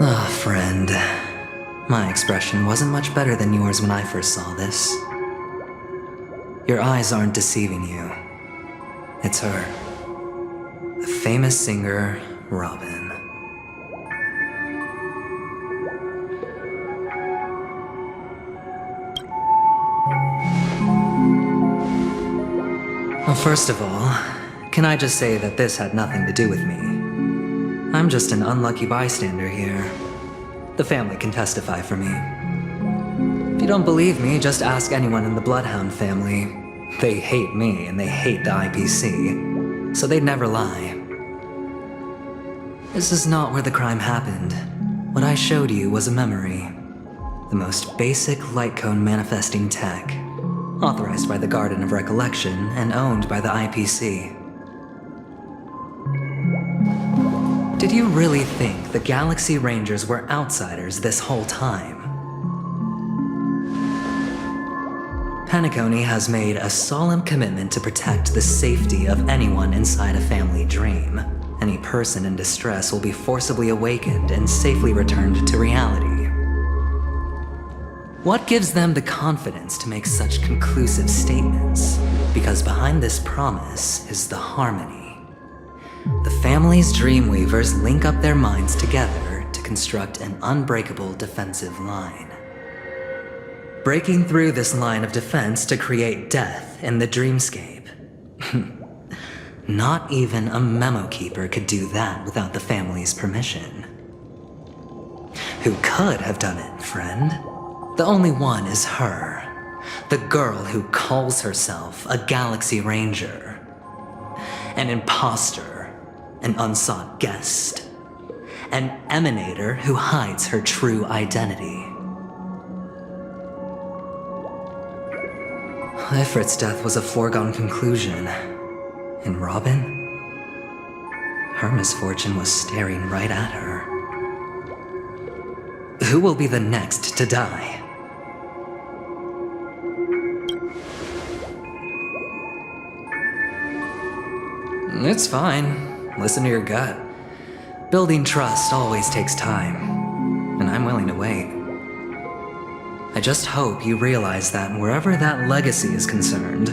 Ah, friend. My expression wasn't much better than yours when I first saw this. Your eyes aren't deceiving you. It's her. The famous singer, Robin. Well, first of all, can I just say that this had nothing to do with me? I'm just an unlucky bystander here. The family can testify for me. If you don't believe me, just ask anyone in the Bloodhound family. They hate me and they hate the IPC, so they'd never lie. This is not where the crime happened. What I showed you was a memory. The most basic light cone manifesting tech, authorized by the Garden of Recollection and owned by the IPC. Did you really think the Galaxy Rangers were outsiders this whole time? Penacony has made a solemn commitment to protect the safety of anyone inside a family dream. Any person in distress will be forcibly awakened and safely returned to reality. What gives them the confidence to make such conclusive statements? Because behind this promise is the harmony. The family's Dreamweavers link up their minds together to construct an unbreakable defensive line. Breaking through this line of defense to create death in the dreamscape. Not even a memo keeper could do that without the family's permission. Who could have done it, friend? The only one is her. The girl who calls herself a Galaxy Ranger. An imposter. An unsought guest. An emanator who hides her true identity. Ifrit's death was a foregone conclusion. And Robin? Her misfortune was staring right at her. Who will be the next to die? It's fine. Listen to your gut. Building trust always takes time, and I'm willing to wait. I just hope you realize that wherever that legacy is concerned,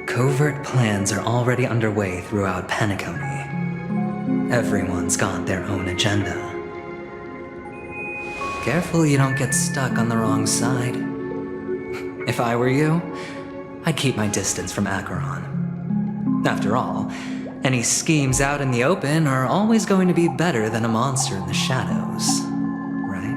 covert plans are already underway throughout Penacony. Everyone's got their own agenda. Careful you don't get stuck on the wrong side. If I were you, I'd keep my distance from Acheron. After all, any schemes out in the open are always going to be better than a monster in the shadows, right?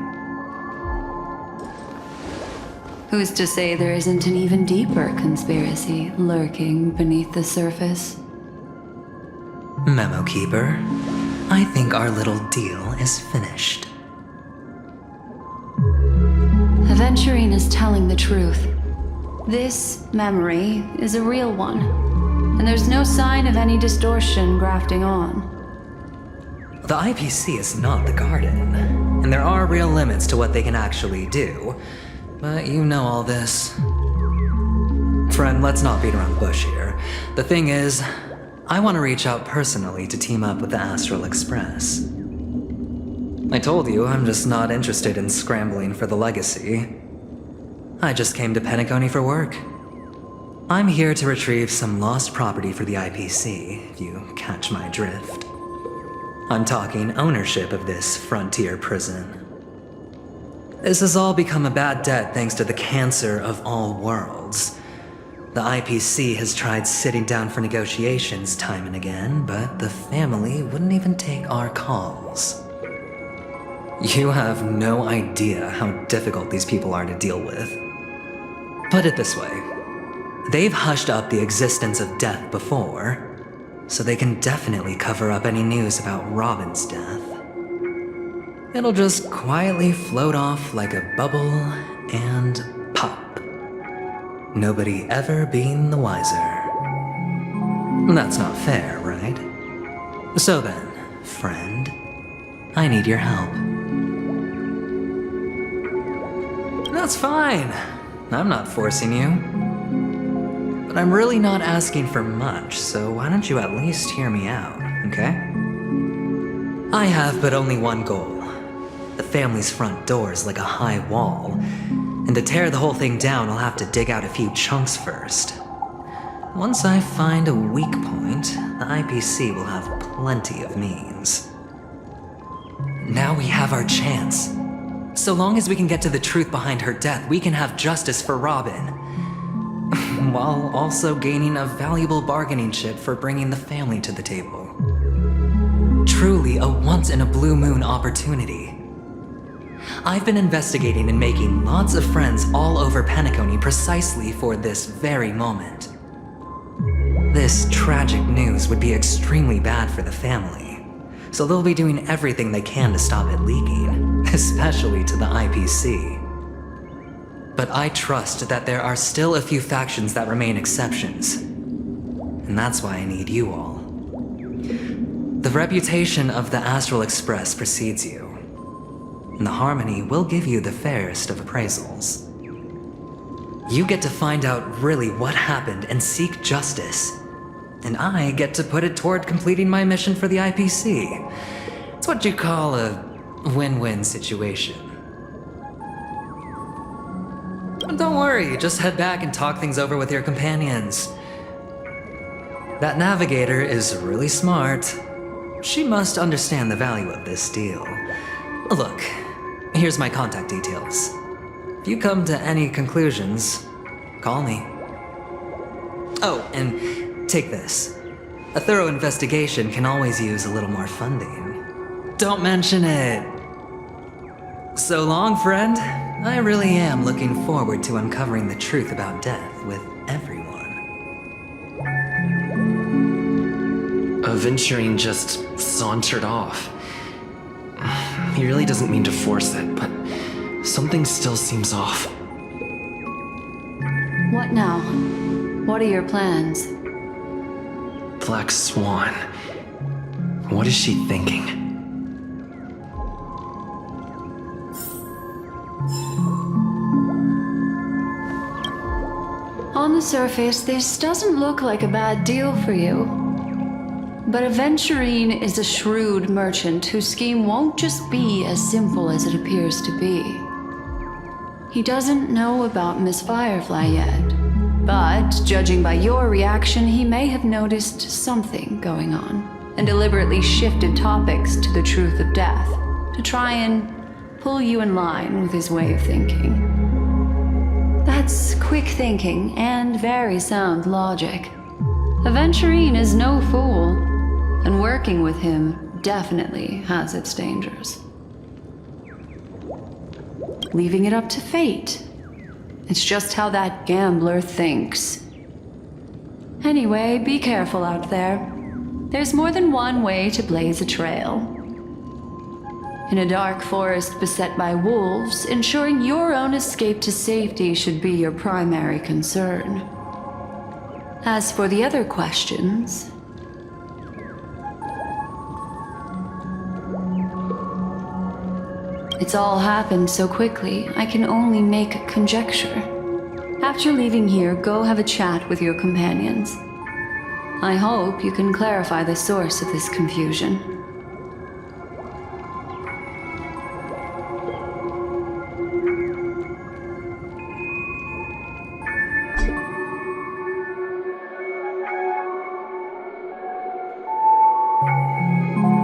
Who's to say there isn't an even deeper conspiracy lurking beneath the surface? Memo Keeper, I think our little deal is finished. Aventurine is telling the truth. This memory is a real one. And there's no sign of any distortion grafting on. The IPC is not the Garden, and there are real limits to what they can actually do. But you know all this. Friend, let's not beat around the bush here. The thing is, I want to reach out personally to team up with the Astral Express. I told you I'm just not interested in scrambling for the legacy. I just came to Penacony for work. I'm here to retrieve some lost property for the IPC, if you catch my drift. I'm talking ownership of this frontier prison. This has all become a bad debt thanks to the cancer of all worlds. The IPC has tried sitting down for negotiations time and again, but the family wouldn't even take our calls. You have no idea how difficult these people are to deal with. Put it this way. They've hushed up the existence of death before, so they can definitely cover up any news about Robin's death. It'll just quietly float off like a bubble and pop. Nobody ever being the wiser. That's not fair, right? So then, friend, I need your help. That's fine. I'm not forcing you. But I'm really not asking for much, so why don't you at least hear me out, okay? I have but only one goal, family's front doors like a high wall. And to tear the whole thing down, I'll have to dig out a few chunks first. Once I find a weak point, the IPC will have plenty of means. Now we have our chance. So long as we can get to the truth behind her death, we can have justice for Robin. While also gaining a valuable bargaining chip for bringing the family to the table. Truly a once-in-a-blue-moon opportunity. I've been investigating and making lots of friends all over Penacony precisely for this very moment. This tragic news would be extremely bad for the family, so they'll be doing everything they can to stop it leaking, especially to the IPC. But I trust that there are still a few factions that remain exceptions, and that's why I need you all. The reputation of the Astral Express precedes you, and the Harmony will give you the fairest of appraisals. You get to find out really what happened and seek justice, and I get to put it toward completing my mission for the IPC. It's what you call a win-win situation. Don't worry, just head back and talk things over with your companions. That navigator is really smart. She must understand the value of this deal. Look, here's my contact details. If you come to any conclusions, call me. Oh, and take this. A thorough investigation can always use a little more funding. Don't mention it. So long, friend. I really am looking forward to uncovering the truth about death with everyone. Aventurine just sauntered off. He really doesn't mean to force it, but something still seems off. What now? What are your plans? Black Swan. What is she thinking? On the surface, this doesn't look like a bad deal for you. But Aventurine is a shrewd merchant whose scheme won't just be as simple as it appears to be. He doesn't know about Miss Firefly yet, but judging by your reaction, he may have noticed something going on and deliberately shifted topics to the truth of death to try and pull you in line with his way of thinking. That's quick thinking and very sound logic. Aventurine is no fool, and working with him definitely has its dangers. Leaving it up to fate. It's just how that gambler thinks. Anyway, be careful out there. There's more than one way to blaze a trail. In a dark forest beset by wolves, ensuring your own escape to safety should be your primary concern. As for the other questions, it's all happened so quickly, I can only make conjecture. After leaving here, go have a chat with your companions. I hope you can clarify the source of this confusion.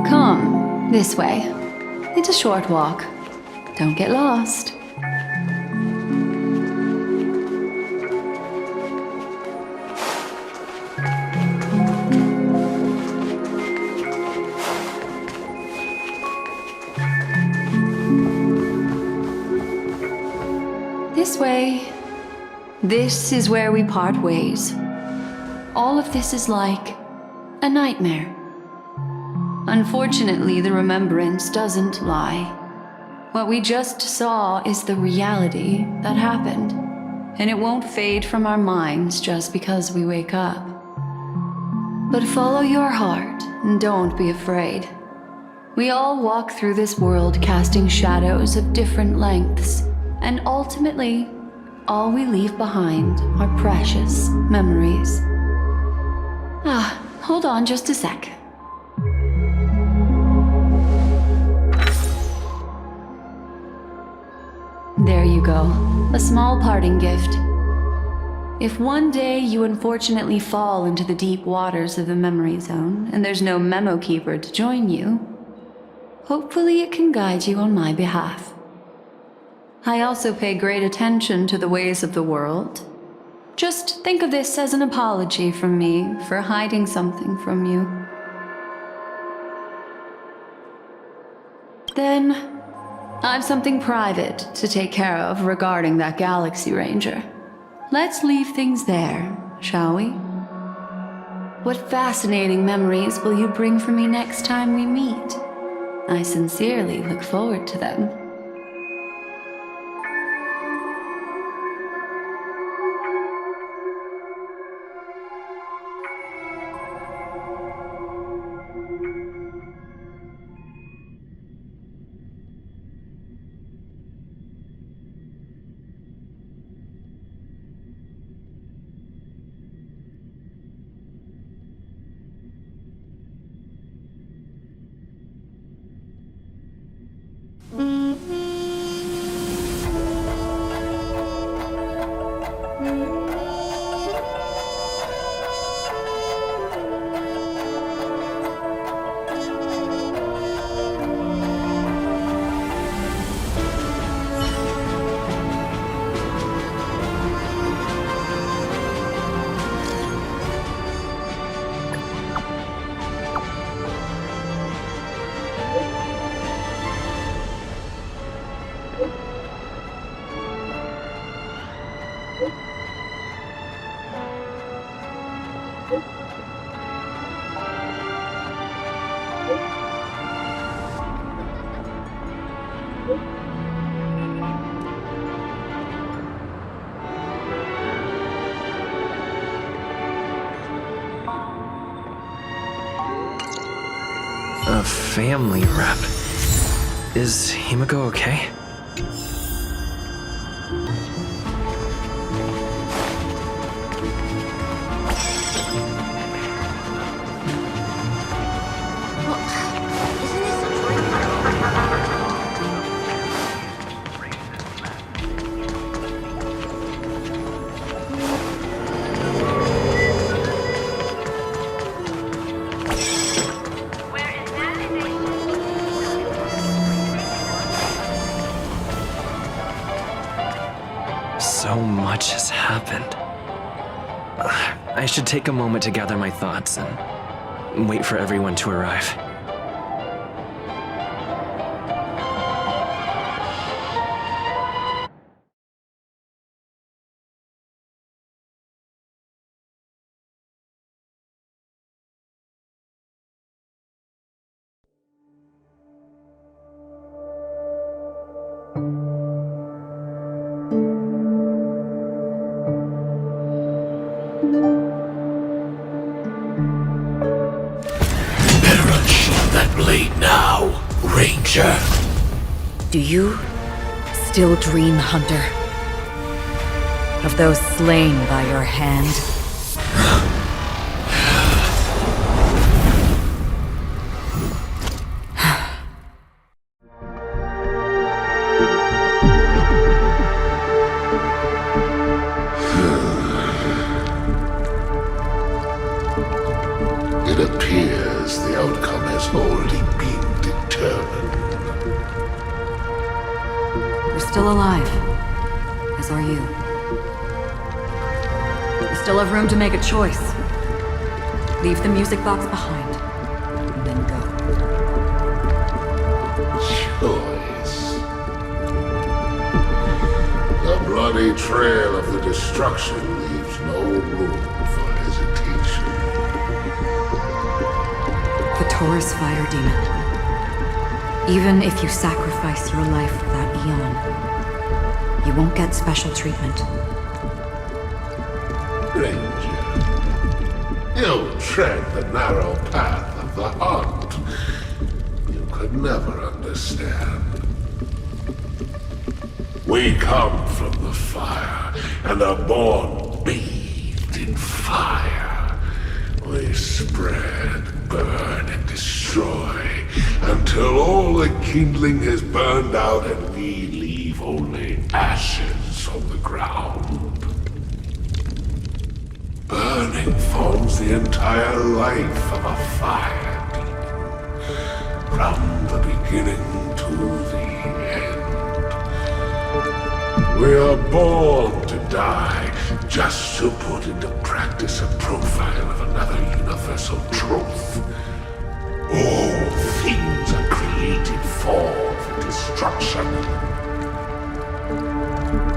Come, this way. It's a short walk. Don't get lost. This way. This is where we part ways. All of this is like a nightmare. Unfortunately, the remembrance doesn't lie. What we just saw is the reality that happened, and it won't fade from our minds just because we wake up. But follow your heart and don't be afraid. We all walk through this world casting shadows of different lengths, and ultimately, all we leave behind are precious memories. Hold on just a sec. Hugo. A small parting gift. If one day you unfortunately fall into the deep waters of the memory zone, and there's no memo keeper to join you, hopefully it can guide you on my behalf. I also pay great attention to the ways of the world. Just think of this as an apology from me for hiding something from you. Then, I've something private to take care of regarding that Galaxy Ranger. Let's leave things there, shall we? What fascinating memories will you bring for me next time we meet? I sincerely look forward to them. A family rep. Is Himiko okay? So much has happened. I should take a moment to gather my thoughts and wait for everyone to arrive. Blade now, Ranger. Do you still dream, Hunter? Of those slain by your hand? It appears the outcome has already been determined. You're still alive, as are you. You still have room to make a choice. Leave the music box behind, and then go. Choice. The bloody trail of the destruction leaves no room for hesitation. The Taurus Fire Demon. Even if you sacrifice your life for that eon, you won't get special treatment. Ranger, you tread the narrow path of the hunt. You could never understand. We come from the fire, and are born bathed in fire. We spread, burn, and destroy, until all the kindling has burned out and we leave only ashes on the ground. Burning forms the entire life of a fire demon, from the beginning to the end. We are born to die just to put into practice a profile of another universal truth. All things are created for the destruction.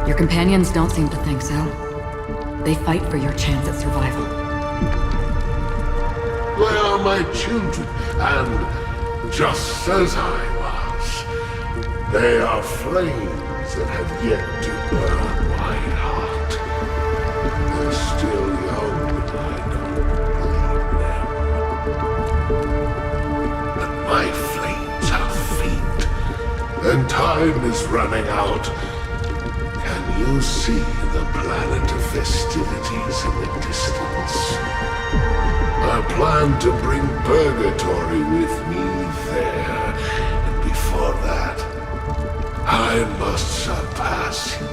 Your companions don't seem to think so. They fight for your chance at survival. They are my children, and just as I was, they are flames that have yet to burn my heart. They're still young, but I don't blame them. But my flames are faint, and time is running out. Can you see the planet of festivities in the distance? I plan to bring Purgatory with me there, and before that, I must surpass you.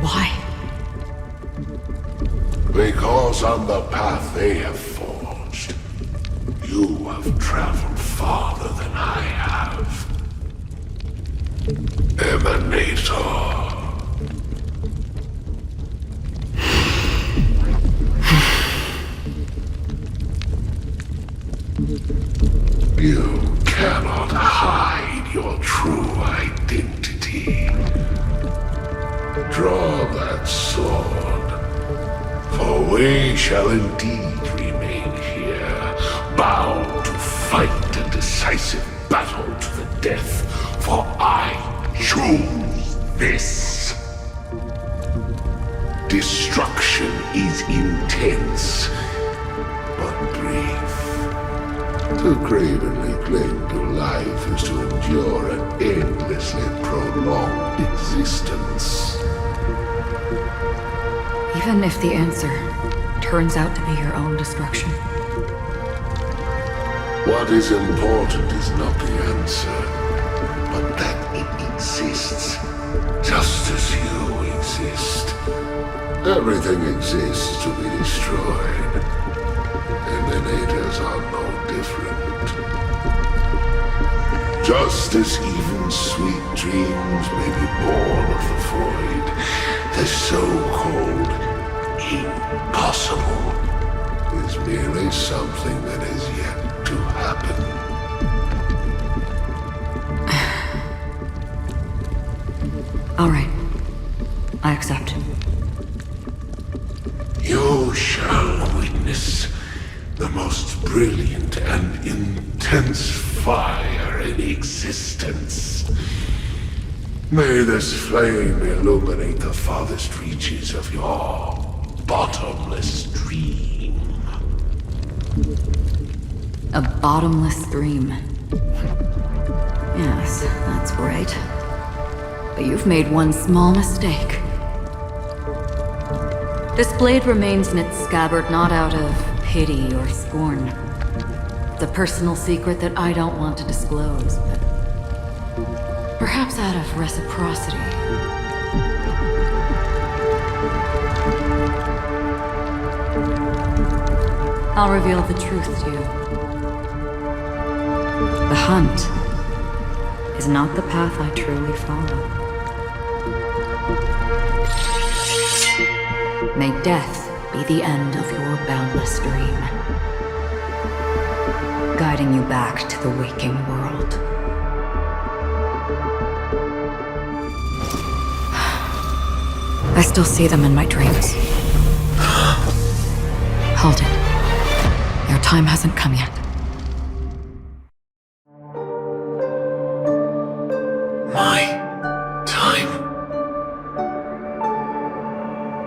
Why? Because on the path they have forged, you have traveled farther than I have. Emanator. You cannot hide your true identity. Draw that sword, for we shall indeed remain here, bound to fight a decisive battle to the death, for I choose this. Destruction is intense, but brief. To cravenly cling to life is to endure an endlessly prolonged existence. Even if the answer turns out to be your own destruction. What is important is not the answer, but that it exists, just as you exist. Everything exists to be destroyed. Emanators are no different. Just as even sweet dreams may be born of the void, the so-called impossible is merely something that is yet to happen. All right. I accept. You shall witness the most brilliant and intense fire in existence. May this flame illuminate the farthest reaches of your bottomless dream. A bottomless stream. Yes, that's right. But you've made one small mistake. This blade remains in its scabbard not out of pity or scorn. It's a personal secret that I don't want to disclose, but perhaps out of reciprocity. I'll reveal the truth to you. The hunt is not the path I truly follow. May death be the end of your boundless dream, guiding you back to the waking world. I still see them in my dreams. Hold it. Your time hasn't come yet. My time.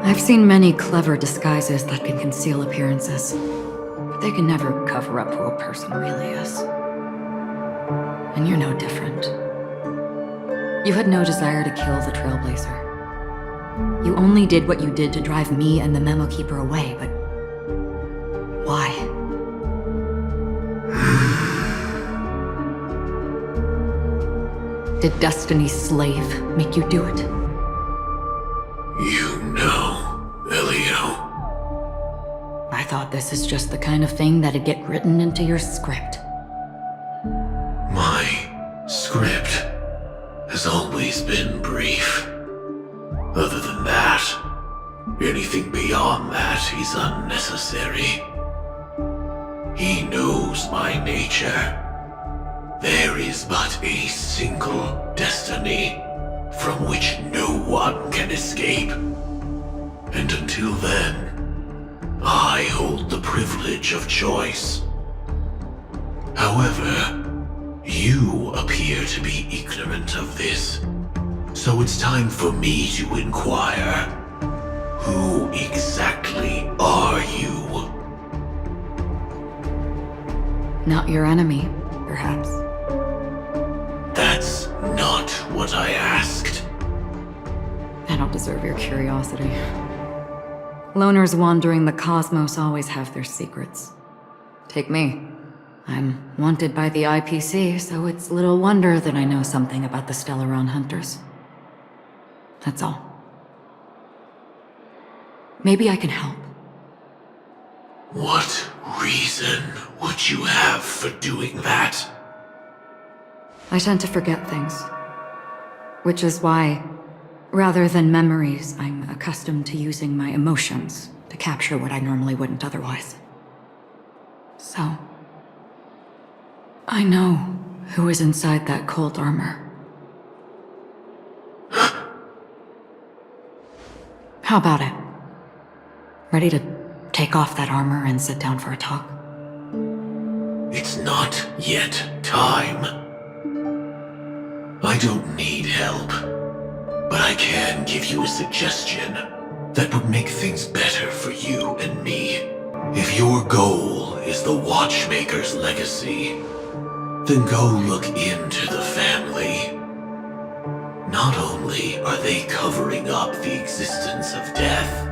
I've seen many clever disguises that can conceal appearances, but they can never cover up who a person really is. And you're no different. You had no desire to kill the Trailblazer. You only did what you did to drive me and the Memo Keeper away, but why? Did Destiny's slave make you do it? You know, Elio. I thought this is just the kind of thing that'd get written into your script. My script has always been brief. Other than that, anything beyond that is unnecessary. He knows my nature. There is but a single destiny from which no one can escape. And until then, I hold the privilege of choice. However, you appear to be ignorant of this, so it's time for me to inquire. Who exactly are you? Not your enemy, perhaps. That's not what I asked. I don't deserve your curiosity. Loners wandering the cosmos always have their secrets. Take me. I'm wanted by the IPC, so it's little wonder that I know something about the Stellaron Hunters. That's all. Maybe I can help. What reason would you have for doing that? I tend to forget things. Which is why, rather than memories, I'm accustomed to using my emotions to capture what I normally wouldn't otherwise. So, I know who is inside that cold armor. How about it? Ready to take off that armor and sit down for a talk? It's not yet time. I don't need help, but I can give you a suggestion that would make things better for you and me. If your goal is the Watchmaker's legacy, then go look into the family. Not only are they covering up the existence of death,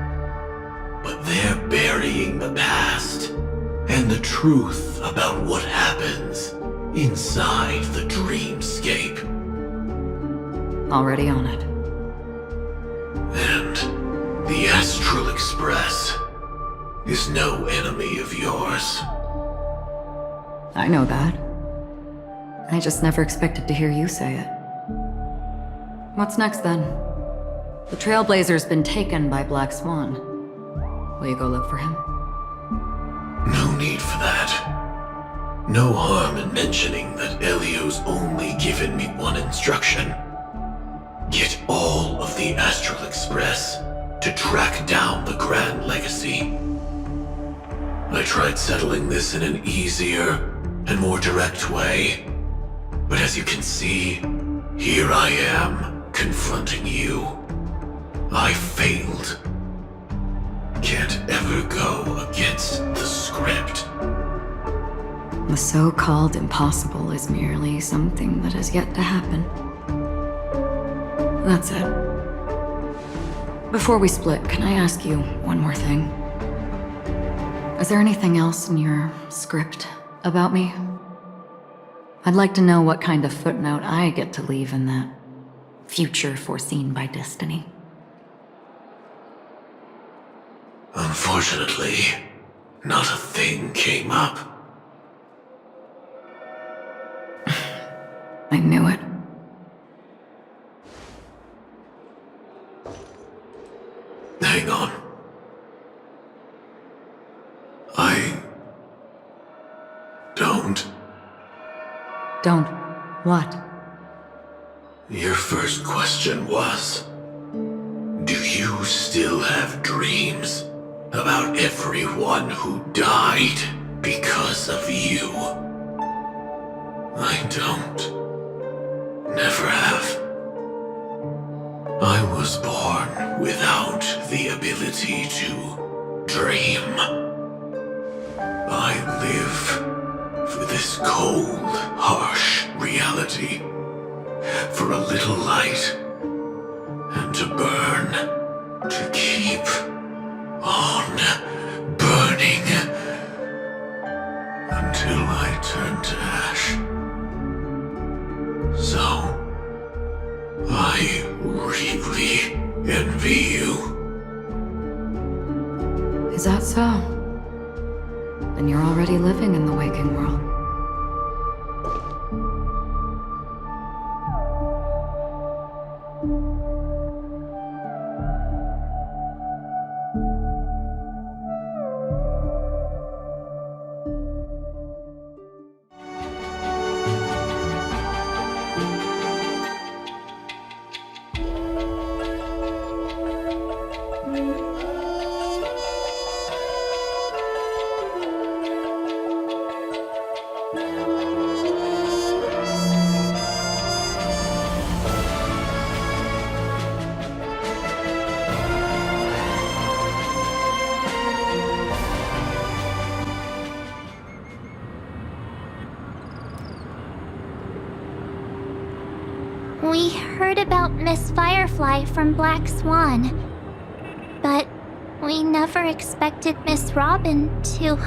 but they're burying the past and the truth about what happens inside the dreamscape. Already on it. And the Astral Express is no enemy of yours. I know that. I just never expected to hear you say it. What's next then? The Trailblazer's been taken by Black Swan. Will you go look for him? No need for that. No harm in mentioning that Elio's only given me one instruction. Get all of the Astral Express to track down the Grand Legacy. I tried settling this in an easier and more direct way, but as you can see, here I am, confronting you. I failed. Can't ever go against the script. The so-called impossible is merely something that has yet to happen. That's it. Before we split, can I ask you one more thing? Is there anything else in your script about me? I'd like to know what kind of footnote I get to leave in that future foreseen by destiny. Unfortunately, not a thing came up. I knew it. Hang on. I don't. Don't. What? Your first question was, do you still have dreams about everyone who died because of you? I don't. Never have. I was born without the ability to dream. I live for this cold, harsh reality, for a little light, and to burn, to keep on burning, until I turn to ash. So, be you. Is that so? Then you're already living in the waking world. We heard about Miss Firefly from Black Swan, but we never expected Miss Robin to...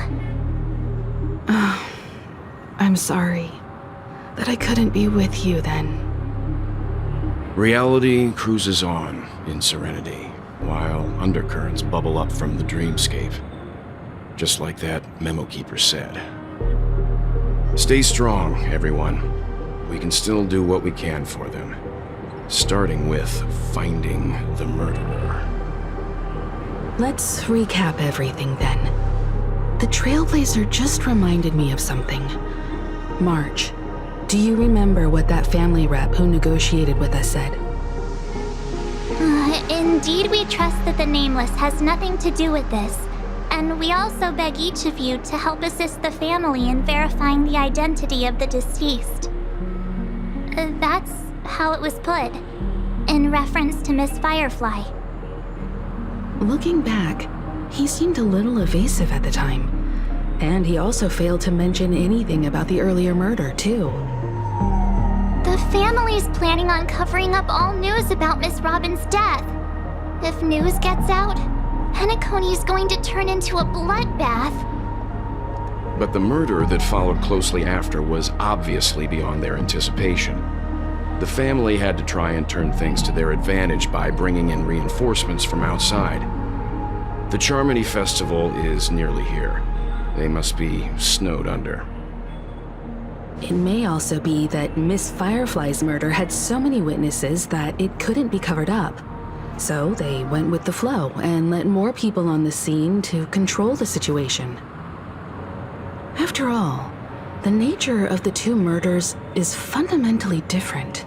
I'm sorry that I couldn't be with you then. Reality cruises on in serenity, while undercurrents bubble up from the dreamscape. Just like that memo keeper said. Stay strong, everyone. We can still do what we can for them. Starting with finding the murderer. Let's recap everything then. The Trailblazer just reminded me of something. March, do you remember what that family rep who negotiated with us said? Indeed, we trust that the Nameless has nothing to do with this, and we also beg each of you to help assist the family in verifying the identity of the deceased. That's how it was put, in reference to Miss Firefly. Looking back, he seemed a little evasive at the time, and he also failed to mention anything about the earlier murder, too. The family's planning on covering up all news about Miss Robin's death. If news gets out, Penacony's going to turn into a bloodbath. But the murder that followed closely after was obviously beyond their anticipation. The family had to try and turn things to their advantage by bringing in reinforcements from outside. The Charmony Festival is nearly here. They must be snowed under. It may also be that Miss Firefly's murder had so many witnesses that it couldn't be covered up. So they went with the flow and let more people on the scene to control the situation. After all, the nature of the two murders is fundamentally different.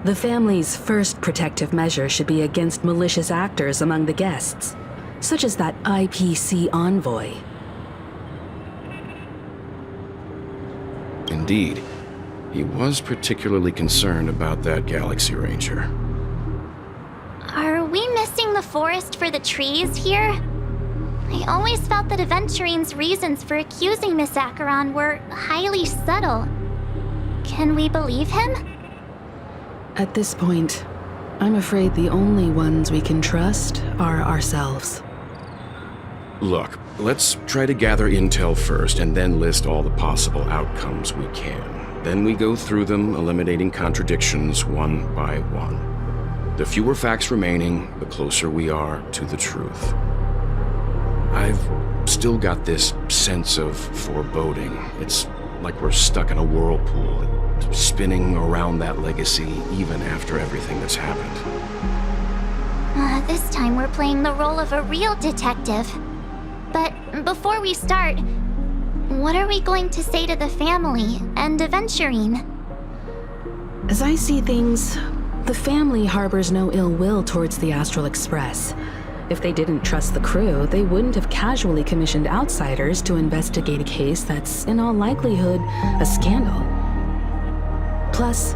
The family's first protective measure should be against malicious actors among the guests, such as that IPC envoy. Indeed, he was particularly concerned about that Galaxy Ranger. Are we missing the forest for the trees here? I always felt that Aventurine's reasons for accusing Miss Acheron were highly subtle. Can we believe him? At this point, I'm afraid the only ones we can trust are ourselves. Look, let's try to gather intel first and then list all the possible outcomes we can. Then we go through them, eliminating contradictions one by one. The fewer facts remaining, the closer we are to the truth. I've still got this sense of foreboding. It's like we're stuck in a whirlpool, spinning around that legacy even after everything that's happened. This time we're playing the role of a real detective. But before we start, what are we going to say to the family and Aventurine? As I see things, the family harbors no ill will towards the Astral Express. If they didn't trust the crew, they wouldn't have casually commissioned outsiders to investigate a case that's, in all likelihood, a scandal. Plus,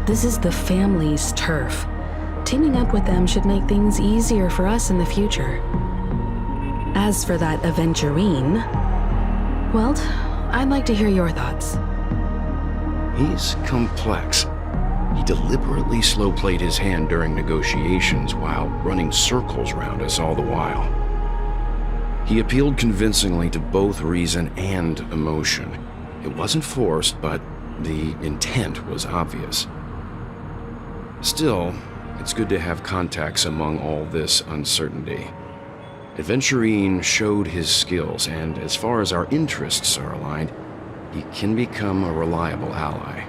this is the family's turf. Teaming up with them should make things easier for us in the future. As for that Aventurine, well, I'd like to hear your thoughts. He's complex. He deliberately slow-played his hand during negotiations while running circles around us all the while. He appealed convincingly to both reason and emotion. It wasn't forced, but the intent was obvious. Still, It's good to have contacts among all this uncertainty. Adventurine showed his skills, and as far as our interests are aligned, he can become a reliable ally.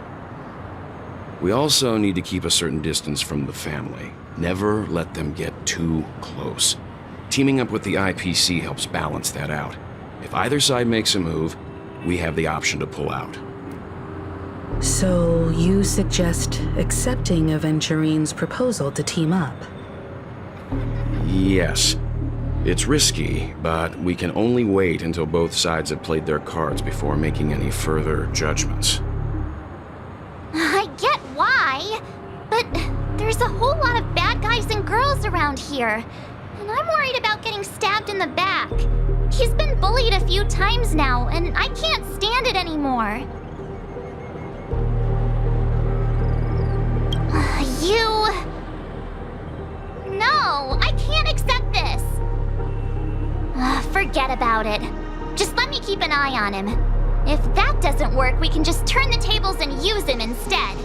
We also need to keep a certain distance from the family. Never let them get too close. Teaming up with the IPC helps balance that out. If either side makes a move, we have the option to pull out. So you suggest accepting Aventurine's proposal to team up? Yes. It's risky, but we can only wait until both sides have played their cards before making any further judgments. I get why, but there's a whole lot of bad guys and girls around here, and I'm worried about getting stabbed in the back. He's been bullied a few times now, and I can't stand it anymore. No, I can't accept this. Forget about it. Just let me keep an eye on him. If that doesn't work, we can just turn the tables and use him instead.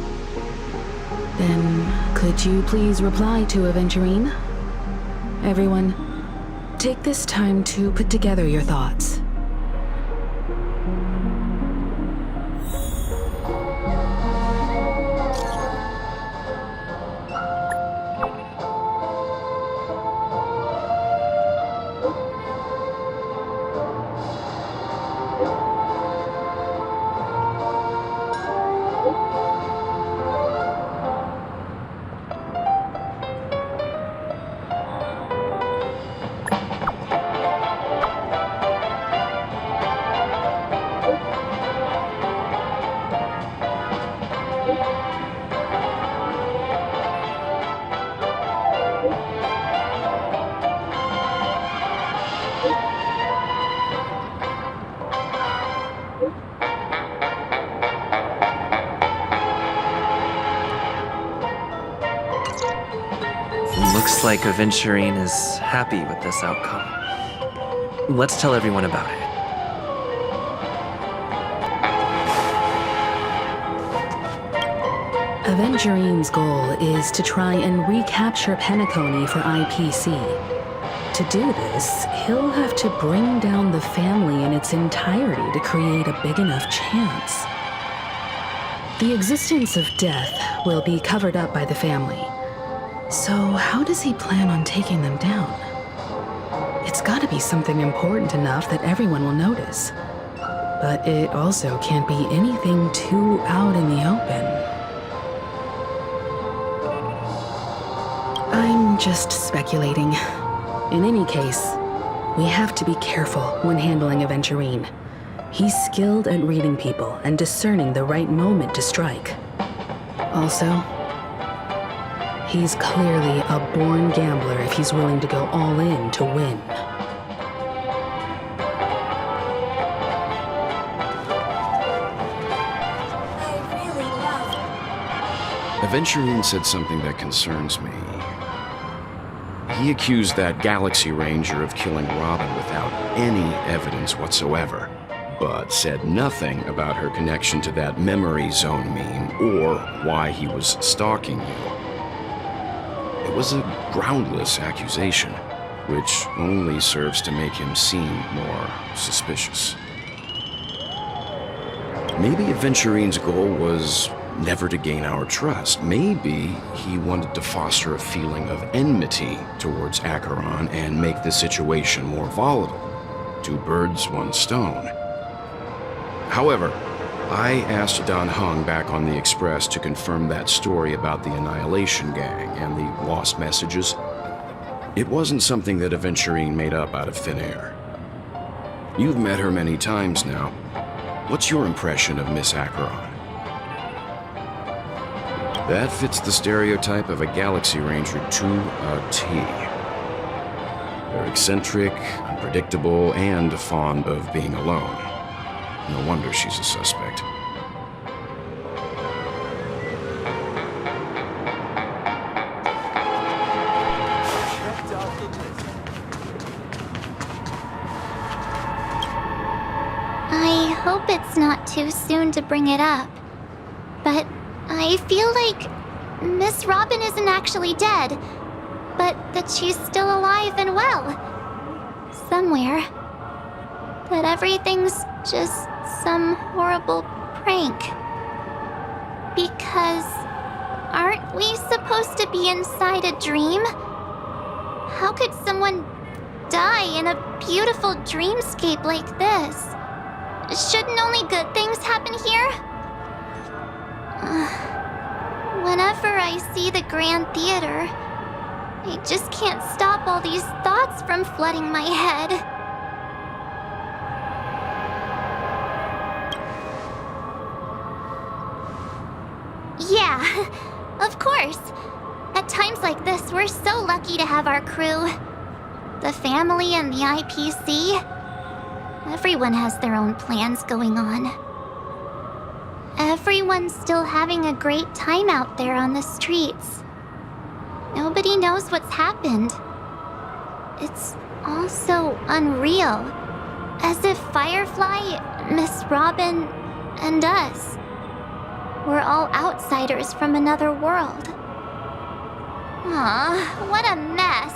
Then, could you please reply to Aventurine? Everyone, take this time to put together your thoughts. Looks like Aventurine is happy with this outcome. Let's tell everyone about it. Aventurine's goal is to try and recapture Penacony for IPC. To do this, he'll have to bring down the family in its entirety to create a big enough chance. The existence of death will be covered up by the family. So how does he plan on taking them down? It's gotta be something important enough that everyone will notice. But it also can't be anything too out in the open. I'm just speculating. In any case, we have to be careful when handling Aventurine. He's skilled at reading people and discerning the right moment to strike. Also, he's clearly a born gambler if he's willing to go all in to win. Aventurine said something that concerns me. He accused that Galaxy Ranger of killing Robin without any evidence whatsoever, but said nothing about her connection to that memory zone meme or why he was stalking you. It was a groundless accusation, which only serves to make him seem more suspicious. Maybe Aventurine's goal was never to gain our trust. Maybe he wanted to foster a feeling of enmity towards Acheron and make the situation more volatile. Two birds, one stone. However, I asked Don Hung back on the Express to confirm that story about the Annihilation Gang and the lost messages. It wasn't something that Aventurine made up out of thin air. You've met her many times now. What's your impression of Miss Acheron? That fits the stereotype of a Galaxy Ranger to a T. They're eccentric, unpredictable, and fond of being alone. No wonder she's a suspect. I hope it's not too soon to bring it up, but I feel like Miss Robin isn't actually dead, but that she's still alive and well. Somewhere. That everything's just some horrible prank. Because aren't we supposed to be inside a dream? How could someone die in a beautiful dreamscape like this? Shouldn't only good things happen here? Whenever I see the Grand Theater, I just can't stop all these thoughts from flooding my head. Yeah, of course. At times like this, we're so lucky to have our crew. The family and the IPC. Everyone has their own plans going on. Everyone's still having a great time out there on the streets. Nobody knows what's happened. It's all so unreal. As if Firefly, Miss Robin, and us were all outsiders from another world. Aw, what a mess.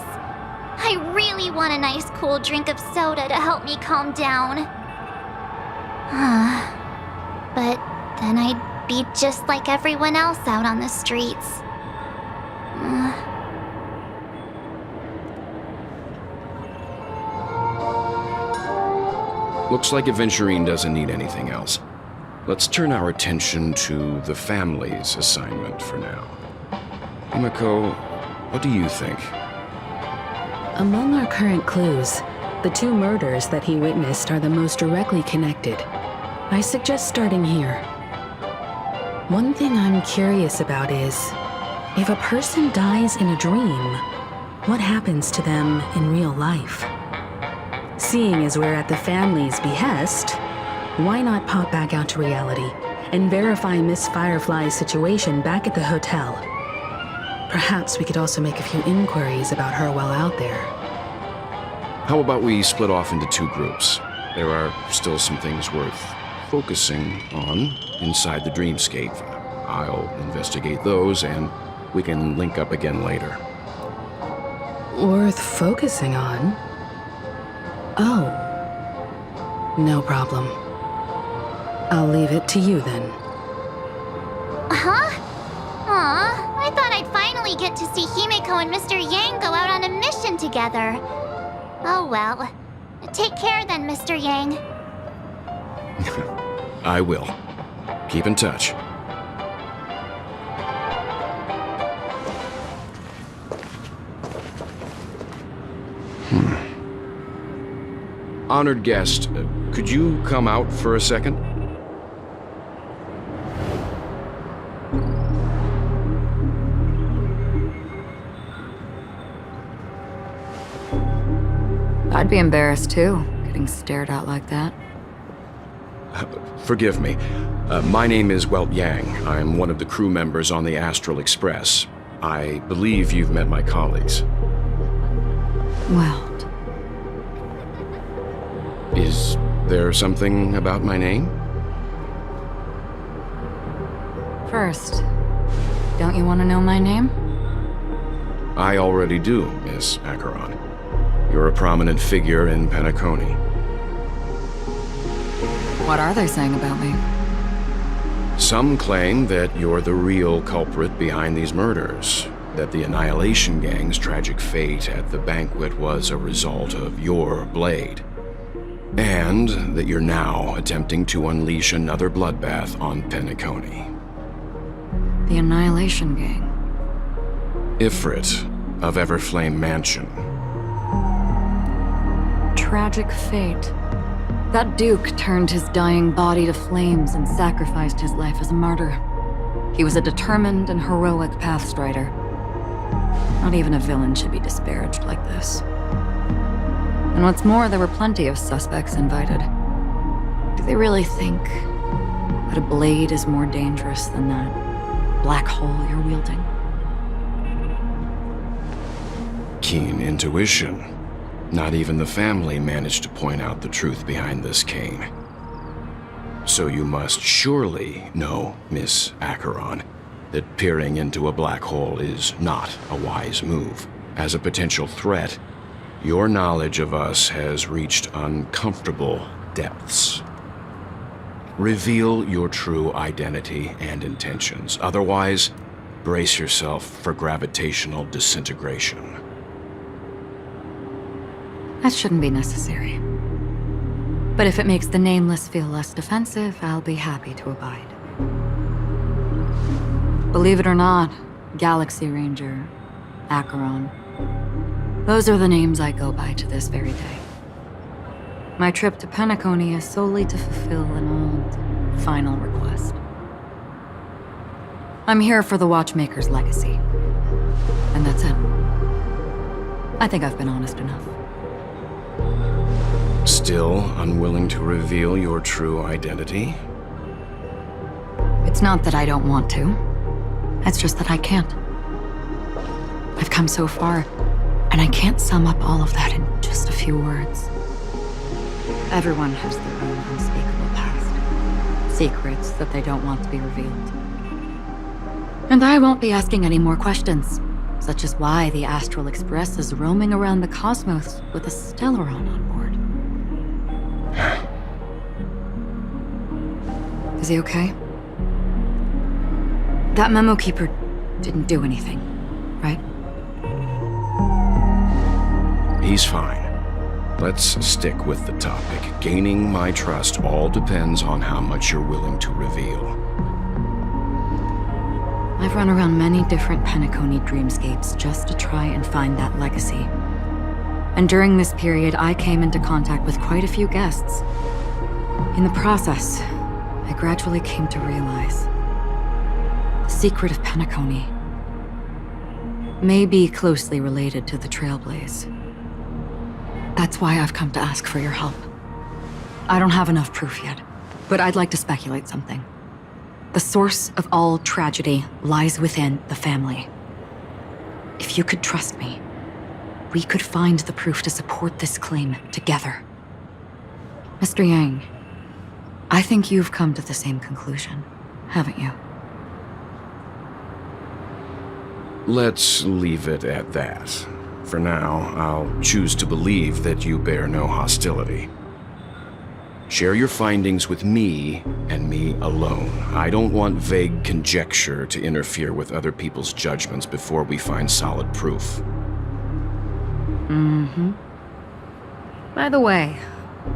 I really want a nice cool drink of soda to help me calm down. But then I'd be just like everyone else out on the streets. Looks like Aventurine doesn't need anything else. Let's turn our attention to the family's assignment for now. Himiko, what do you think? Among our current clues, the two murders that he witnessed are the most directly connected. I suggest starting here. One thing I'm curious about is, if a person dies in a dream, what happens to them in real life? Seeing as we're at the family's behest, why not pop back out to reality and verify Miss Firefly's situation back at the hotel? Perhaps we could also make a few inquiries about her while out there. How about we split off into two groups? There are still some things worth focusing on inside the dreamscape. I'll investigate those, and we can link up again later. Worth focusing on? Oh. No problem. I'll leave it to you then. Huh? Aw, I thought I'd finally get to see Himiko and Mr. Yang go out on a mission together. Oh well. Take care then, Mr. Yang. I will. Keep in touch. Honored guest, could you come out for a second? I'd be embarrassed too, getting stared at like that. Forgive me. My name is Welt Yang. I'm one of the crew members on the Astral Express. I believe you've met my colleagues. Well, Is there something about my name? first, don't you want to know my name? I already do, Miss Acheron. You're a prominent figure in Penacony. What are they saying about me? Some claim that you're the real culprit behind these murders, that the Annihilation Gang's tragic fate at the banquet was a result of your blade, and that you're now attempting to unleash another bloodbath on Penacony. The Annihilation Gang. Ifrit of Everflame Mansion. Tragic fate. That Duke turned his dying body to flames and sacrificed his life as a martyr. He was a determined and heroic pathstrider. Not even a villain should be disparaged like this. And what's more, there were plenty of suspects invited. Do they really think that a blade is more dangerous than that black hole you're wielding? Keen intuition. Not even the family managed to point out the truth behind this cane. So you must surely know Miss Acheron. that peering into a black hole is not a wise move. As a potential threat, your knowledge of us has reached uncomfortable depths. Reveal your true identity and intentions. Otherwise, brace yourself for gravitational disintegration. That shouldn't be necessary. But if it makes the Nameless feel less defensive, I'll be happy to abide. Believe it or not, Galaxy Ranger, Acheron, those are the names I go by to this very day. My trip to Penacony is solely to fulfill an old, final request. I'm here for the Watchmaker's legacy. And that's it. I think I've been honest enough. Still unwilling to reveal your true identity? It's not that I don't want to. It's just that I can't. I've come so far, and I can't sum up all of that in just a few words. Everyone has their own unspeakable past. Secrets that they don't want to be revealed. And I won't be asking any more questions, such as why the Astral Express is roaming around the cosmos with a Stellaron on board. Is he okay? That memo keeper didn't do anything, right? He's fine. Let's stick with the topic. Gaining my trust all depends on how much you're willing to reveal. I've run around many different Penacony dreamscapes just to try and find that legacy. And during this period, I came into contact with quite a few guests. In the process, I gradually came to realize the secret of Penacony may be closely related to the Trailblaze. That's why I've come to ask for your help. I don't have enough proof yet, but I'd like to speculate something. The source of all tragedy lies within the family. If you could trust me, we could find the proof to support this claim together. Mr. Yang, I think you've come to the same conclusion, haven't you? Let's leave it at that. For now, I'll choose to believe that you bear no hostility. Share your findings with me, and me alone. I don't want vague conjecture to interfere with other people's judgments before we find solid proof. By the way,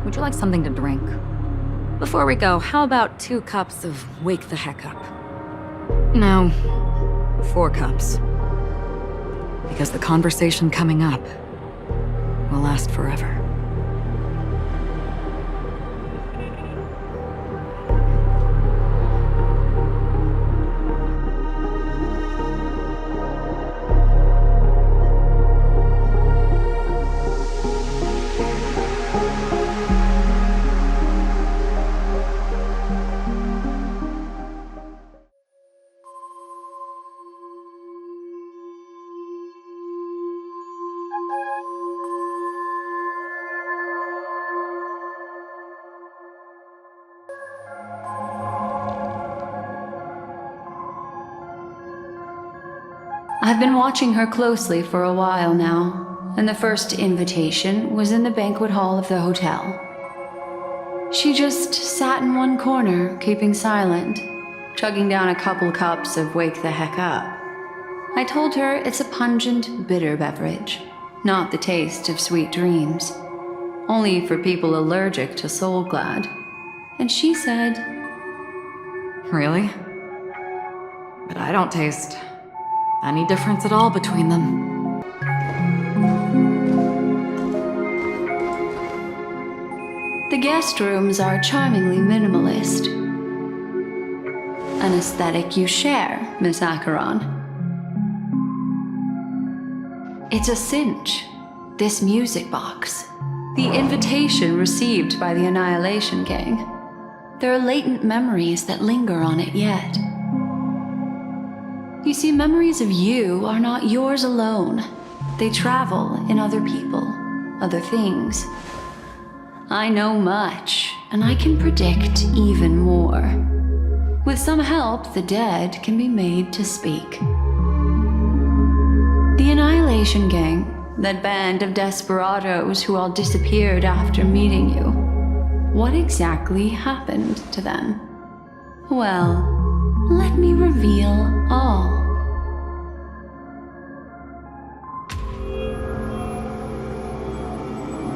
would you like something to drink? Before we go, how about 2 cups of Wake the Heck Up? No, 4 cups. Because the conversation coming up will last forever. I've been watching her closely for a while now, and the first invitation was in the banquet hall of the hotel. She just sat in one corner, keeping silent, chugging down a couple cups of Wake the Heck Up. I told her it's a pungent, bitter beverage, not the taste of sweet dreams, only for people allergic to Soulglad. And she said, Really? But I don't taste any difference at all between them. the guest rooms are charmingly minimalist. An aesthetic you share, Miss Acheron. It's a cinch, this music box. The invitation received by the Annihilation Gang. There are latent memories that linger on it yet. You see, memories of you are not yours alone. They travel in other people, other things. I know much, and I can predict even more. With some help, the dead can be made to speak. The Annihilation Gang, that band of desperados who all disappeared after meeting you. What exactly happened to them? Well, let me reveal all.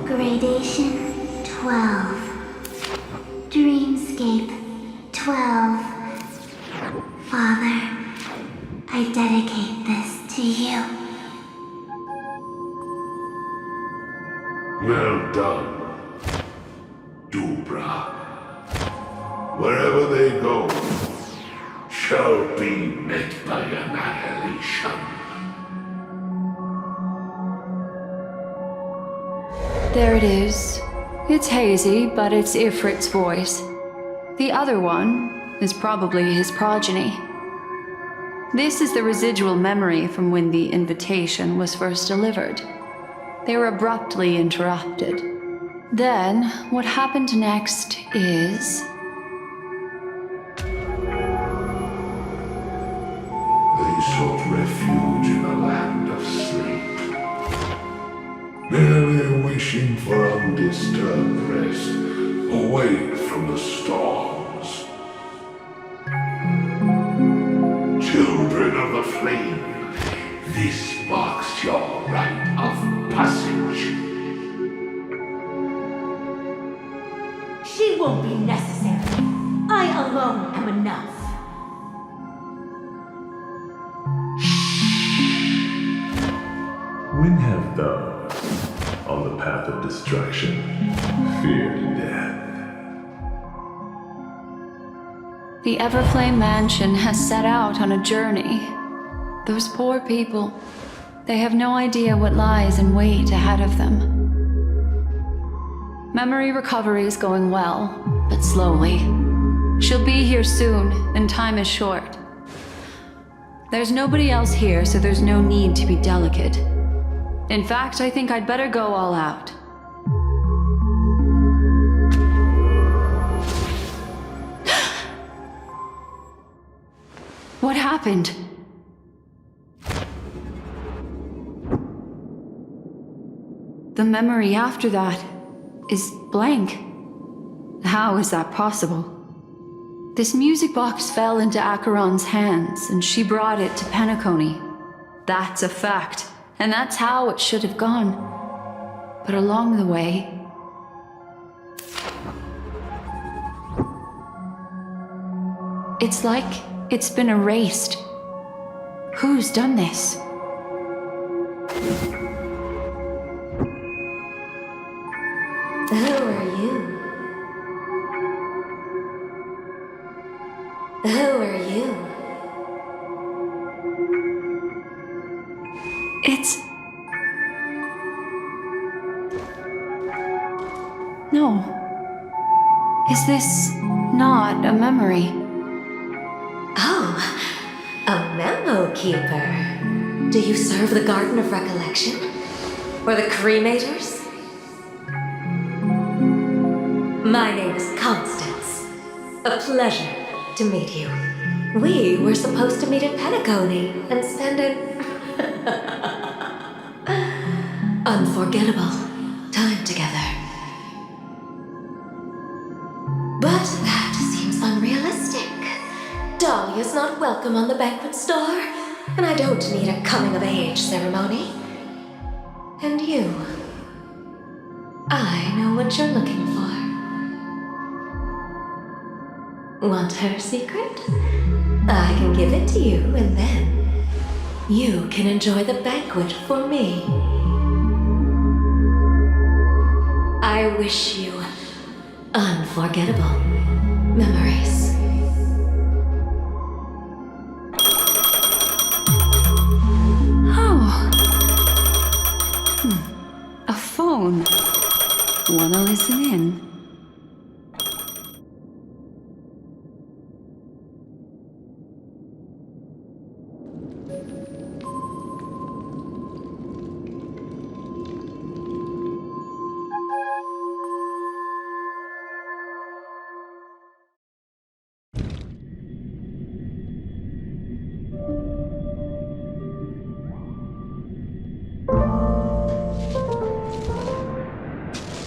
Gradation 12. Dreamscape 12. Father, I dedicate this to you. Well done, Dubra. Wherever they go, shall be met by annihilation. There it is. It's hazy, but it's Ifrit's voice. The other one is probably his progeny. This is the residual memory from when the invitation was first delivered. They were abruptly interrupted. Then, what happened next is... They sought refuge in a land of sleep, merely wishing for undisturbed rest, away from the storms. Children of the flame, this marks your rite of passage. She won't be necessary. I alone am enough. When have those on the path of destruction feared death? The Everflame Mansion has set out on a journey. Those poor people, they have no idea what lies in wait ahead of them. Memory recovery is going well, but slowly. She'll be here soon, and time is short. There's nobody else here, so there's no need to be delicate. In fact, I think I'd better go all out. What happened? The memory after that is blank. How is that possible? This music box fell into Acheron's hands, and she brought it to Penacony. That's a fact, and that's how it should have gone. But along the way... it's like it's been erased. Who's done this? Who are you? Who are you? It's... no. Is this not a memory? Oh, a memo keeper. Do you serve the Garden of Recollection? Or the Cremators? My name is Constance. A pleasure to meet you. We were supposed to meet at Penacony and spend an unforgettable time together. But that seems unrealistic. Dahlia's not welcome on the banquet star, and I don't need a coming-of-age ceremony. And you, I know what you're looking for. Want her secret? I can give it to you, and then you can enjoy the banquet for me. I wish you unforgettable memories. Oh. A phone. Wanna listen in?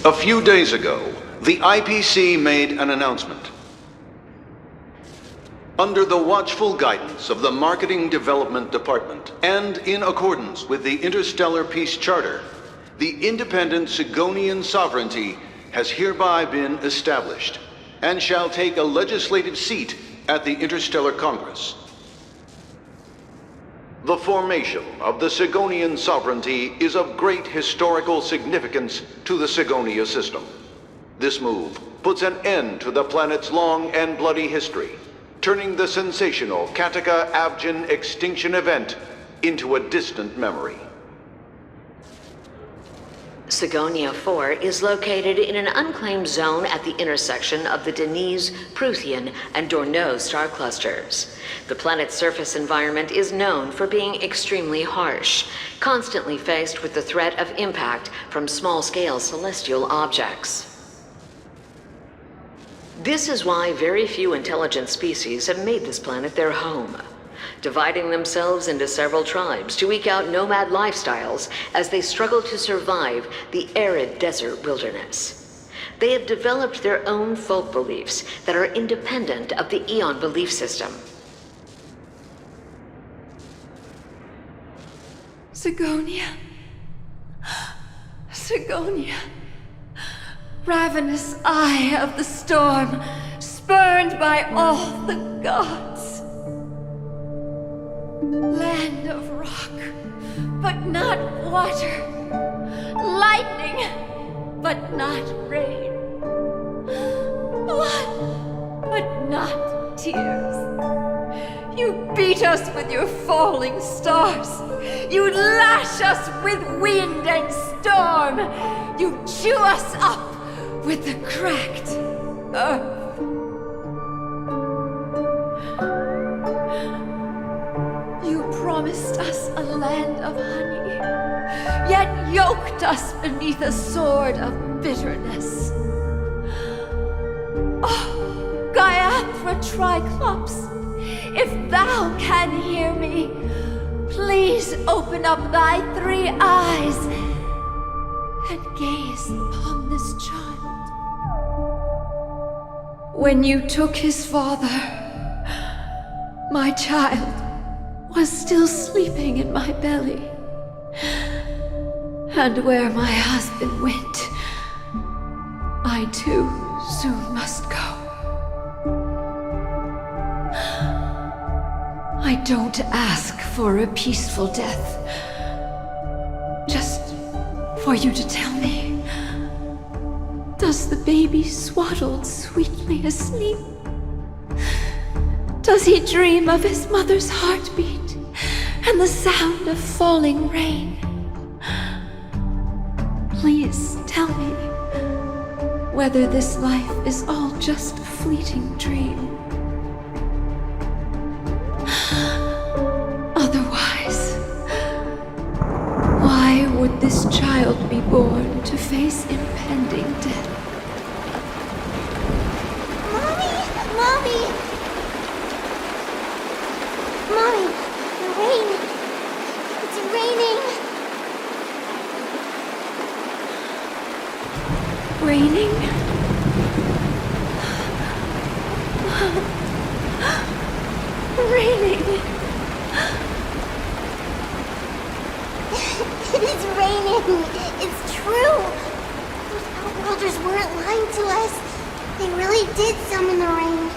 A few days ago, the IPC made an announcement. Under the watchful guidance of the Marketing Development Department, and in accordance with the Interstellar Peace Charter, the independent Sigonian sovereignty has hereby been established, and shall take a legislative seat at the Interstellar Congress. The formation of the Sigonian sovereignty is of great historical significance to the Sigonia system. This move puts an end to the planet's long and bloody history, turning the sensational Kataka-Abjin extinction event into a distant memory. Sigonia 4 is located in an unclaimed zone at the intersection of the Denise, Prothean, and Dorneau star clusters. The planet's surface environment is known for being extremely harsh, constantly faced with the threat of impact from small-scale celestial objects. This is why very few intelligent species have made this planet their home, dividing themselves into several tribes to eke out nomad lifestyles as they struggle to survive the arid desert wilderness. They have developed their own folk beliefs that are independent of the Eon belief system. Sigonia. Sigonia. Ravenous eye of the storm, spurned by all the gods. Land of rock, but not water. Lightning, but not rain. Blood, but not tears. You beat us with your falling stars. You lash us with wind and storm. You chew us up with the cracked earth. You promised us a land of honey, yet yoked us beneath a sword of bitterness. Oh, Gaiathra Triclops, if thou can hear me, please open up thy 3 eyes and gaze upon this child. When you took his father, my child was still sleeping in my belly. And where my husband went, I too soon must go. I don't ask for a peaceful death, just for you to tell me. Does the baby swaddled sweetly asleep? Does he dream of his mother's heartbeat and the sound of falling rain? Please tell me whether this life is all just a fleeting dream. Otherwise, why would this child be born to face impending death? Mommy! Mommy, the rain. It's raining. Raining? Raining. It's raining. It's true. Those outworlders weren't lying to us. They really did summon the rain.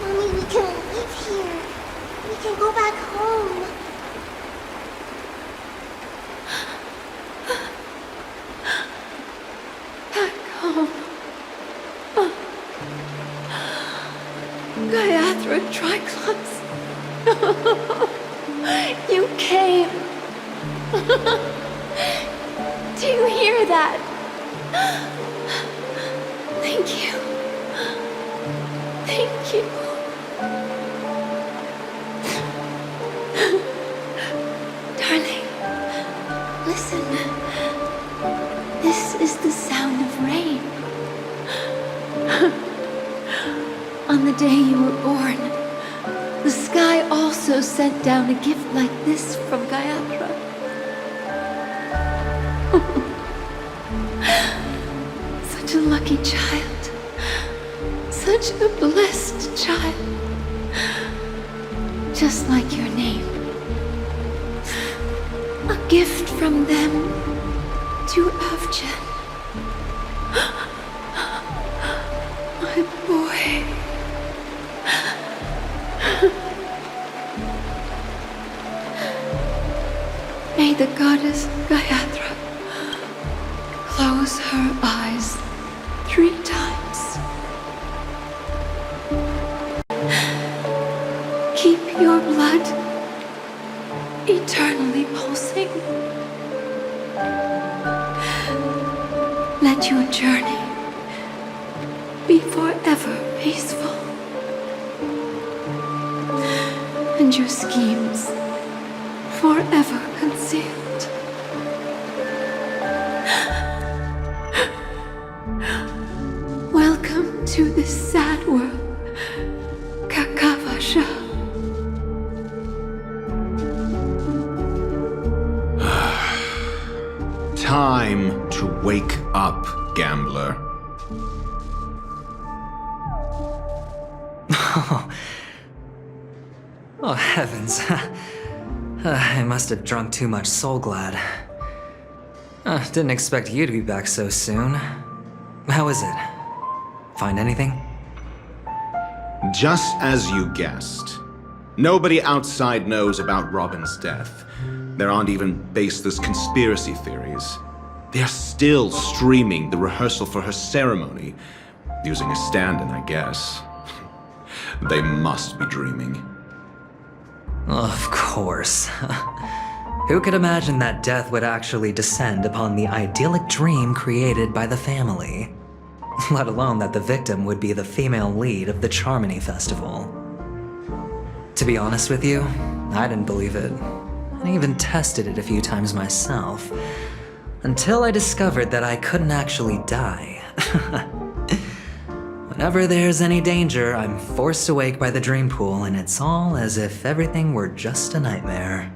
Mommy, we can live here. We can go back home. Back home. Gaiathra Triclops. You came. Do you hear that? Thank you. Thank you. Darling, listen. This is the sound of rain. On the day you were born, the sky also sent down a gift like this from Gaiathra. a lucky child. Such a blessed child. Just like your name. A gift from them to Avjen. My boy. May the goddess Gayatri close her eyes 3 times. Keep your blood eternally pulsing. Let your journey be forever peaceful. And your schemes forever concealed. Welcome to this sad world, Kakavasha. Time to wake up, gambler. Oh, heavens. I must have drunk too much Soul Glad. Didn't expect you to be back so soon. How is it? Find anything? Just as you guessed. Nobody outside knows about Robin's death. There aren't even baseless conspiracy theories. They're still streaming the rehearsal for her ceremony, using a stand-in, I guess. They must be dreaming. Of course. Who could imagine that death would actually descend upon the idyllic dream created by the family? Let alone that the victim would be the female lead of the Charmony Festival. To be honest with you, I didn't believe it. I even tested it a few times myself, until I discovered that I couldn't actually die. Whenever there's any danger, I'm forced awake by the dream pool, and it's all as if everything were just a nightmare.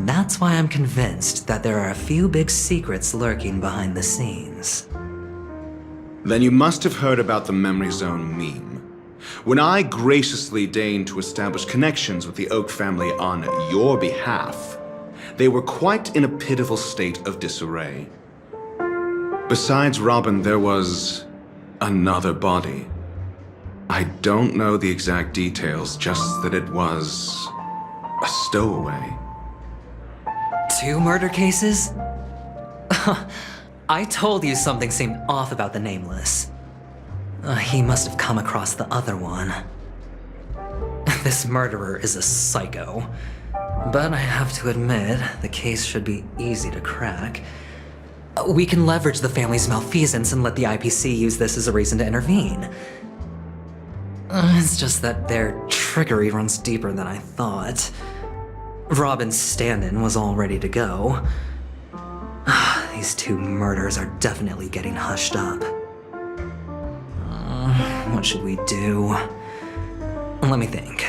That's why I'm convinced that there are a few big secrets lurking behind the scenes. Then you must have heard about the Memory Zone meme. When I graciously deigned to establish connections with the Oak family on your behalf, they were quite in a pitiful state of disarray. Besides Robin, there was another body. I don't know the exact details, just that it was a stowaway. 2 murder cases? I told you something seemed off about the Nameless. He must have come across the other one. This murderer is a psycho. But I have to admit, the case should be easy to crack. We can leverage the family's malfeasance and let the IPC use this as a reason to intervene. It's just that their trickery runs deeper than I thought. Robin's stand-in was all ready to go. These 2 murders are definitely getting hushed up. What should we do? Let me think.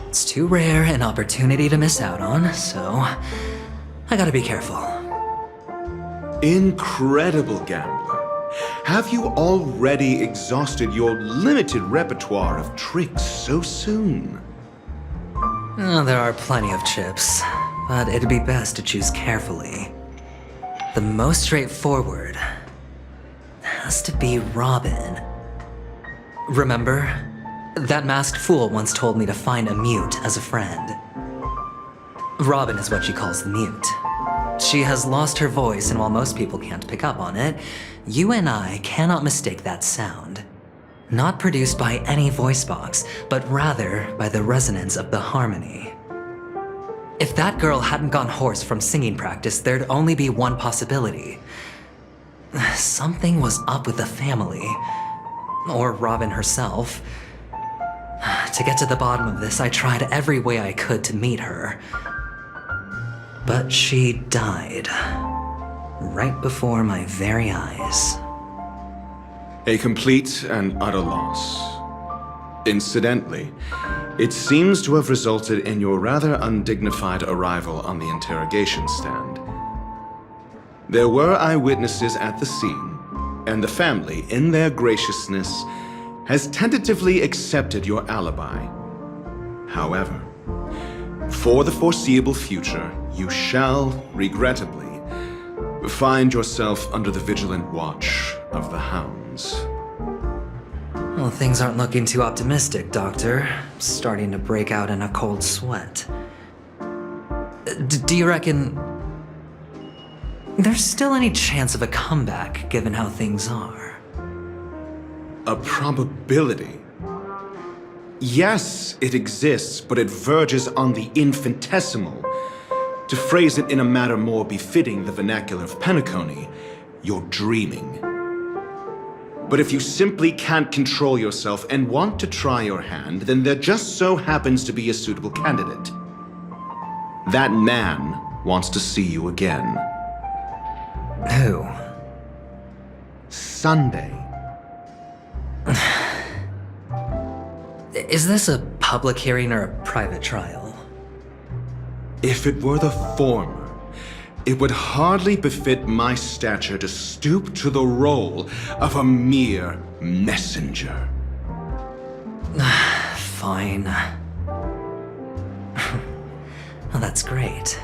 It's too rare an opportunity to miss out on, so I gotta be careful. Incredible, gambler. Have you already exhausted your limited repertoire of tricks so soon? There are plenty of chips, but it'd be best to choose carefully. The most straightforward has to be Robin. Remember? That masked fool once told me to find a mute as a friend. Robin is what she calls the mute. She has lost her voice, and while most people can't pick up on it, you and I cannot mistake that sound. Not produced by any voice box, but rather by the resonance of the harmony. If that girl hadn't gone hoarse from singing practice, there'd only be one possibility. Something was up with the family. Or Robin herself. To get to the bottom of this, I tried every way I could to meet her. But she died. Right before my very eyes. A complete and utter loss. Incidentally, it seems to have resulted in your rather undignified arrival on the interrogation stand. There were eyewitnesses at the scene, and the family, in their graciousness, has tentatively accepted your alibi. However, for the foreseeable future, you shall, regrettably, find yourself under the vigilant watch of the hounds. Well, things aren't looking too optimistic, Doctor. I'm starting to break out in a cold sweat. Do you reckon there's still any chance of a comeback, given how things are? A probability? Yes, it exists, but it verges on the infinitesimal. To phrase it in a manner more befitting the vernacular of Penacony, you're dreaming. But if you simply can't control yourself and want to try your hand, then there just so happens to be a suitable candidate. That man wants to see you again. Who? Sunday. Is this a public hearing or a private trial? If it were the former, it would hardly befit my stature to stoop to the role of a mere messenger. Fine. Well, that's great.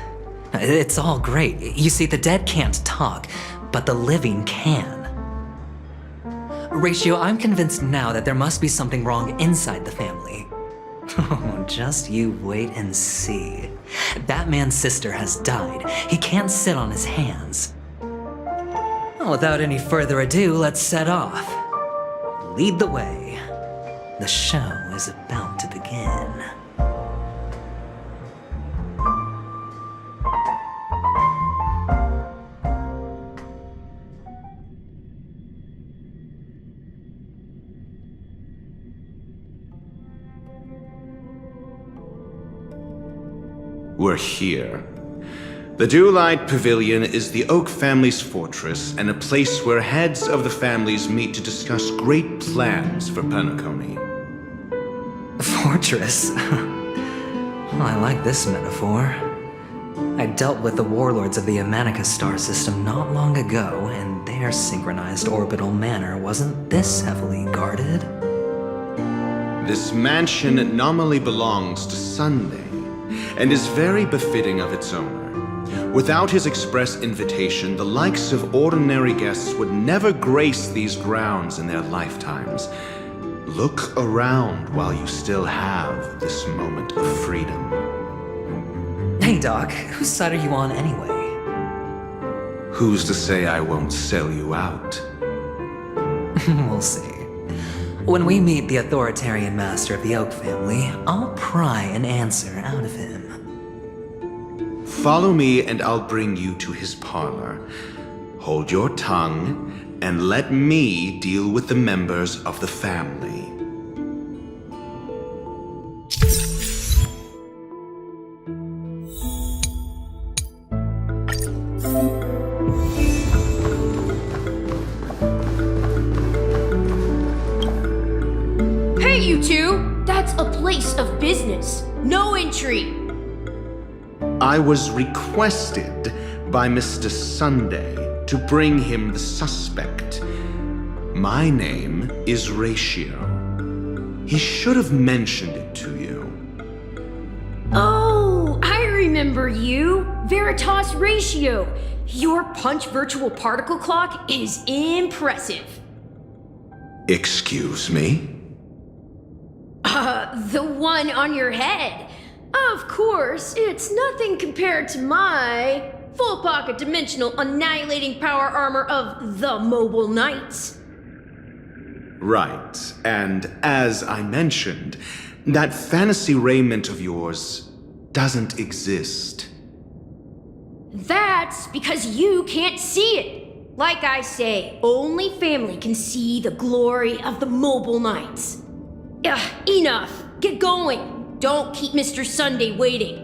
It's all great. You see, the dead can't talk, but the living can. Ratio, I'm convinced now that there must be something wrong inside the family. Oh, just you wait and see. That man's sister has died. He can't sit on his hands. Well, without any further ado, let's set off. Lead the way. The show is about to begin. We're here. The Dewlight Pavilion is the Oak family's fortress and a place where heads of the families meet to discuss great plans for Penacony. Fortress? Well, I like this metaphor. I dealt with the warlords of the Amanicus star system not long ago, and their synchronized orbital manor wasn't this heavily guarded. This mansion nominally belongs to Sunday, and is very befitting of its owner. Without his express invitation, the likes of ordinary guests would never grace these grounds in their lifetimes. Look around while you still have this moment of freedom. Hey, Doc, whose side are you on anyway? Who's to say I won't sell you out? We'll see. When we meet the authoritarian master of the Oak family, I'll pry an answer out of him. Follow me and I'll bring you to his parlor. Hold your tongue and let me deal with the members of the family. Hey, you two! That's a place of business. No entry. I was requested by Mr. Sunday to bring him the suspect. My name is Ratio. He should have mentioned it to you. Oh, I remember you. Veritas Ratio. Your punch virtual particle clock is impressive. Excuse me? The one on your head. Of course, it's nothing compared to my full pocket dimensional annihilating power armor of the Mobile Knights. Right, and as I mentioned, that fantasy raiment of yours doesn't exist. That's because you can't see it. Like I say, only family can see the glory of the Mobile Knights. Enough. Get going. Don't keep Mr. Sunday waiting.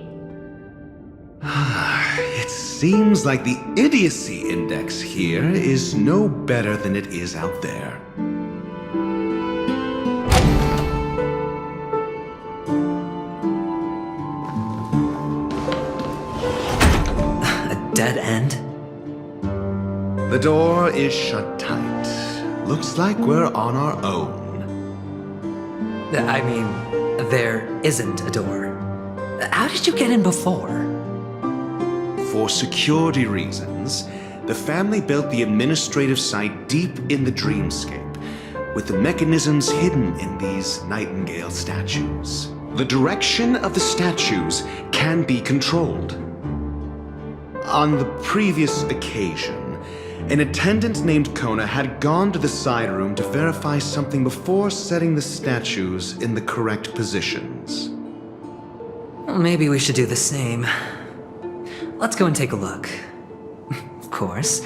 It seems like the idiocy index here is no better than it is out there. A dead end? The door is shut tight. Looks like we're on our own. I mean, there isn't a door. How did you get in before? For security reasons, the family built the administrative site deep in the dreamscape, with the mechanisms hidden in these nightingale statues. The direction of the statues can be controlled. On the previous occasion, an attendant named Kona had gone to the side room to verify something before setting the statues in the correct positions. Well, maybe we should do the same. Let's go and take a look. Of course,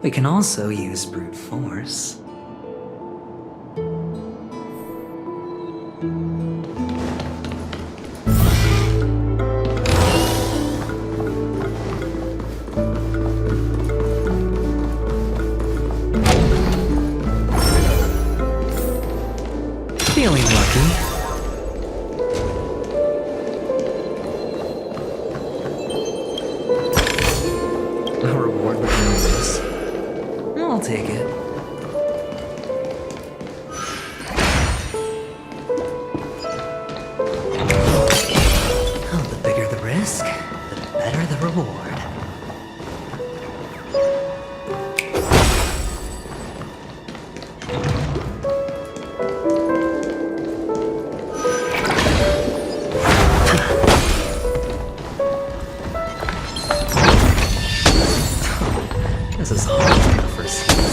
we can also use brute force. Feeling lucky. A reward with no risk. I'll take it. Oh, the bigger the risk, the better the reward. This is hard on the first table.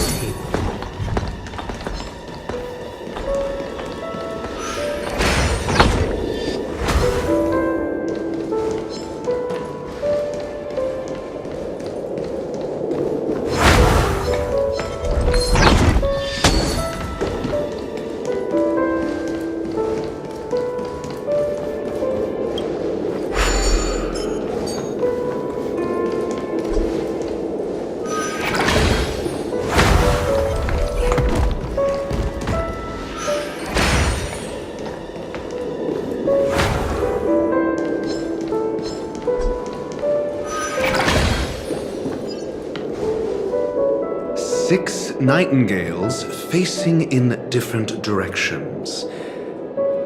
Six nightingales facing in different directions.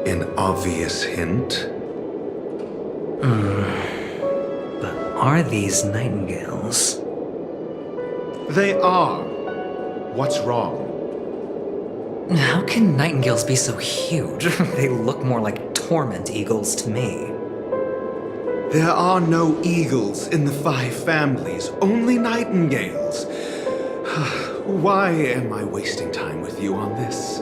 An obvious hint. But are these nightingales? They are. What's wrong? How can nightingales be so huge? They look more like torment eagles to me. There are no eagles in the 5 families, only nightingales. Why am I wasting time with you on this?